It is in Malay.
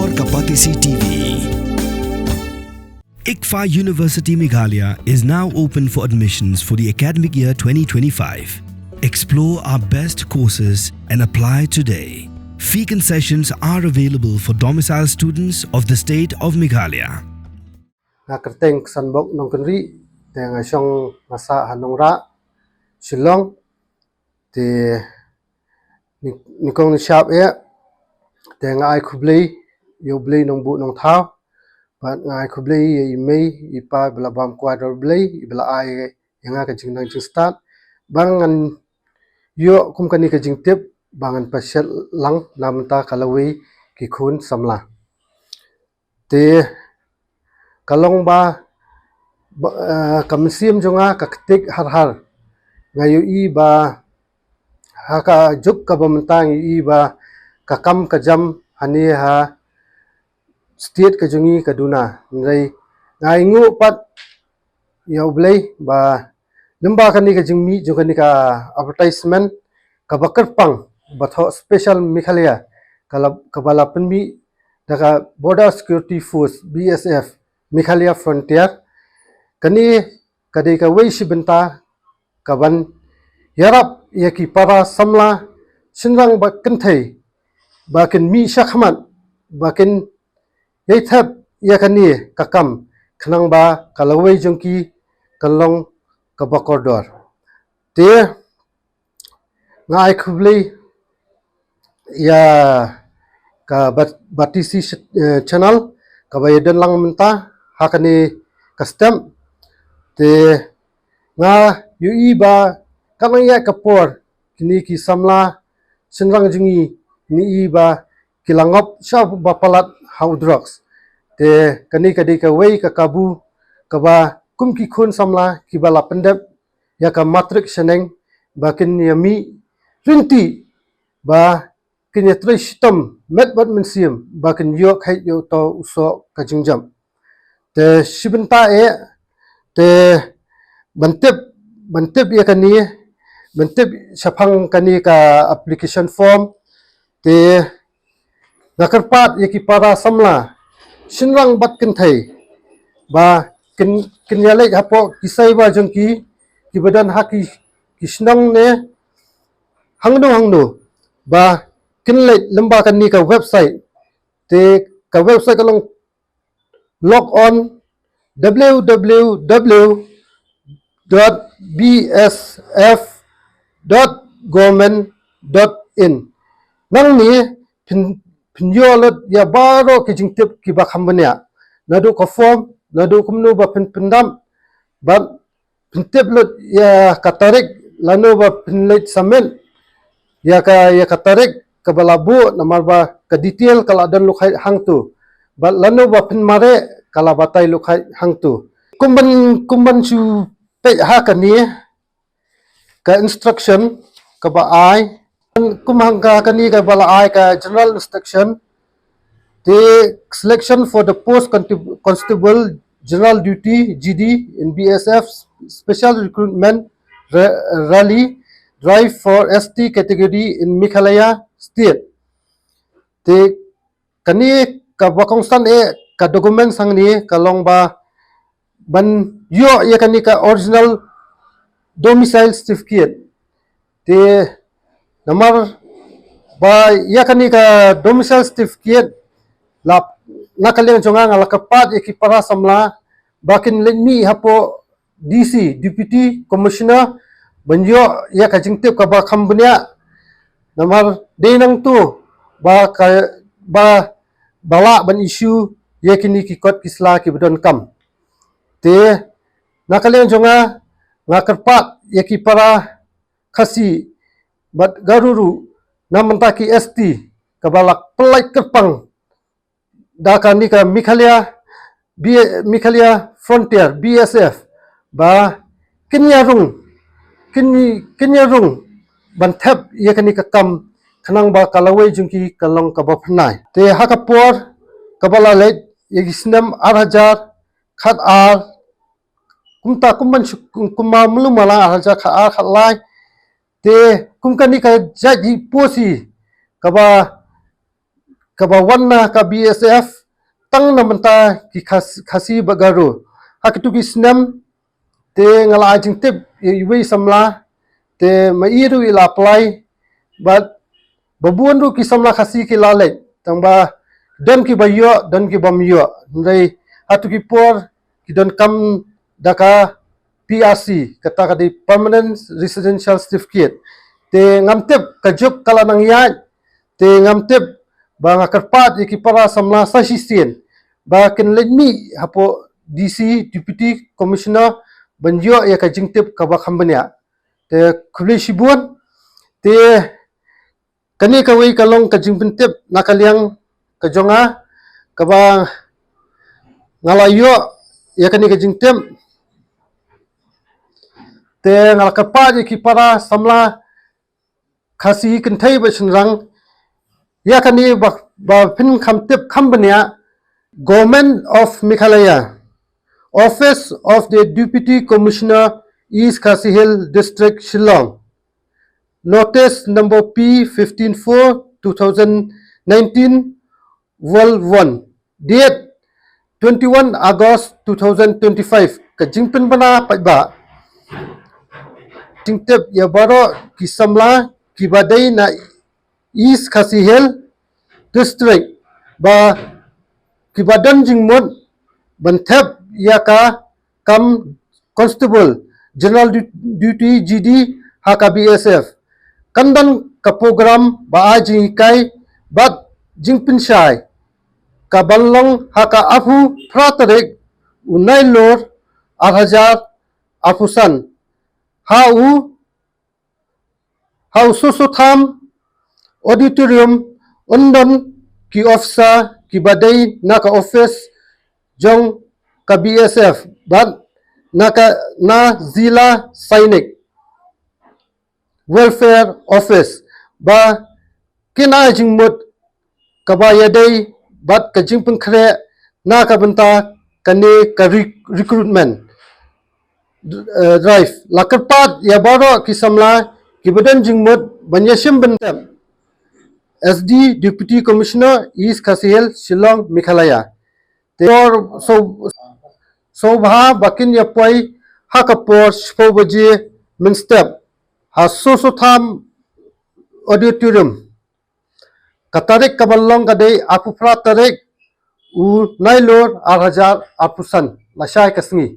और Kapatisi TV. ICFA University Meghalaya is now open for admissions for the academic year 2025. Explore our best courses and apply today. Fee concessions are available for domicile students of the state of Meghalaya. Kerteng sanbok nongkenri teng asong masa hanongra Shillong te nikong shap e teng ai khublei yo blei nong bu nong thau but ngai khublei ye mei ipa bla bam quarter blei bla ai yanga ka jing nang start bangan yo kum kani ka jing tip bangan pasel lang namta kalawi ki khun samla te kalong ba kamsiam jonga ka ktik har har ngayu i ba haka juk ka bamtang i ba ka kam ka jam hani ha state ka jungi kaduna ngai ngai ngu pat yau blai ba limba kani ka jingmi jokani ka advertisement ka bakar pang batho special Meghalaya kala kabala penmi daga border security force BSF Meghalaya frontier kani kadai ka wei shibenta kaban yarap yaki para samla sinrang bakin thai bakin mi shakhmat bakin yaithap yakani kakam khnang ba kalawei jongki kalong kabakordor te ngai khublei ya ka batisi channel ka bayadan lang menta hakani custom te nga ui ba kamang ya kapor kini ki samla sinrang jingi ni ba kilangop sha bapalat how drugs te kani kadi ka wei ka kabu ka ba kumki khun samla ki bala pendep ya ka matrik seneng bakin yami rinti ba kin yatre shitam met bat mensiam bakin yok hai yo to uso ka jingjam te shibenta e te bantep ya kani bantep shapang kani ka application form te nakarpat ya ki para samla sinrang bat kin thai ba kin yalek hapo kisai ba jongki ki badan haki kisnang ne hangno ba kinle lamba kani ka website te ka website kalong log on www.bsf.government.in nang ni pinjolot ya baro ki jingtip ki ba khambanya nadu ka form nadu kumnu ba pendam ba pintip lot ya katarik lanu ba pinlet samen ya ka tarik ka balabu namar ba ka detail kala dan lukhai hangtu ba lanu ba pinmare kala batai lukhai hangtu kumban chu pe ha kani ka instruction ka ba ai kumhang ka kani ka bala ai ka general instruction the selection for the post constable general duty GD in BSF special recruitment rally drive for ST category in Meghalaya state te kani ka bakongsan e ka document sang ni kalong ba ban yo ya kani ka original domicile certificate te namar ba ya kani ka domicile certificate lap nakaliang jonga ngala kapat ya ki para samla bakin lenmi hapo DC deputy commissioner banjo ya ka jingtip ka ba khambnya namar denang tu ba bala ban issue ya kini ki kot kisla ki bedon kam te nakalian jonga ngakarpat ya ki para khasi bat garuru namantaki ST kabalak pelai kerpang dakani ka Meghalaya frontier BSF ba kinyarung bantep ya kani ka kam khanang ba kalawai jungki kalong ka ba phnai te hakapor kabala let yegisnam 8000 khat ar kumta kumman kumma mulumala 8000 khat ar khat lai te kumkani ka jaji posi kaba kabawana ka BSF tang namanta ki khasi bagaru hakitu ki snam te ngala ajing tip iwi samla te mairu ila apply but babuan ru ki samla khasi ki lalek tangba don ki bayo don ki bamyo ndai hatu ki por ki don kam daka PRC kata kadi permanent residential certificate te ngamtep kajuk kala nang ya te ngamtep ba ngakarpat iki para samla sasisien ba ken letmi hapo DC deputy commissioner banjo ya kajingtep kaba khambanya te khuli shibuan te kani kawai kalong kajingpentep nakaliang kajonga kaba ngalayo ya kani kajingtem te ngalakapa iki para samla khasi kentai ba shinrang ya kani ba pin khamtep khambanya Government of Meghalaya Office of the Deputy Commissioner East Khasi Hill District Shillong Notice number P154 2019 Vol 1 Date 21 August 2025 Kajingpen bana paiba tingtep ya baro kisamla kibadai na East Khasi Hill District ba kibadan jingmon bantep yaka kam constable general duty GD haka BSF kandan ka program ba ajing kai bat jingpin shai ka ballong haka afu pratarek unai lor 8000 afusan hau susu tham auditorium undon ki ofsa ki badai naka office jong ka BSF ban naka na zila sainik welfare office ba kina jingmut kabayadai bat ka jingpun khre naka banta kane ka recruitment drive lakarpat ya baro kisamla kibadan jingmut banyashim banta SD Deputy Commissioner East Khasi Hill Shillong Meghalaya Tor so bha bakin ya poi hakapor shpo baje min step ha so tham auditorium katarik kaballong kadai apu pra tarik u nailor 8000 apusan lashai kasngi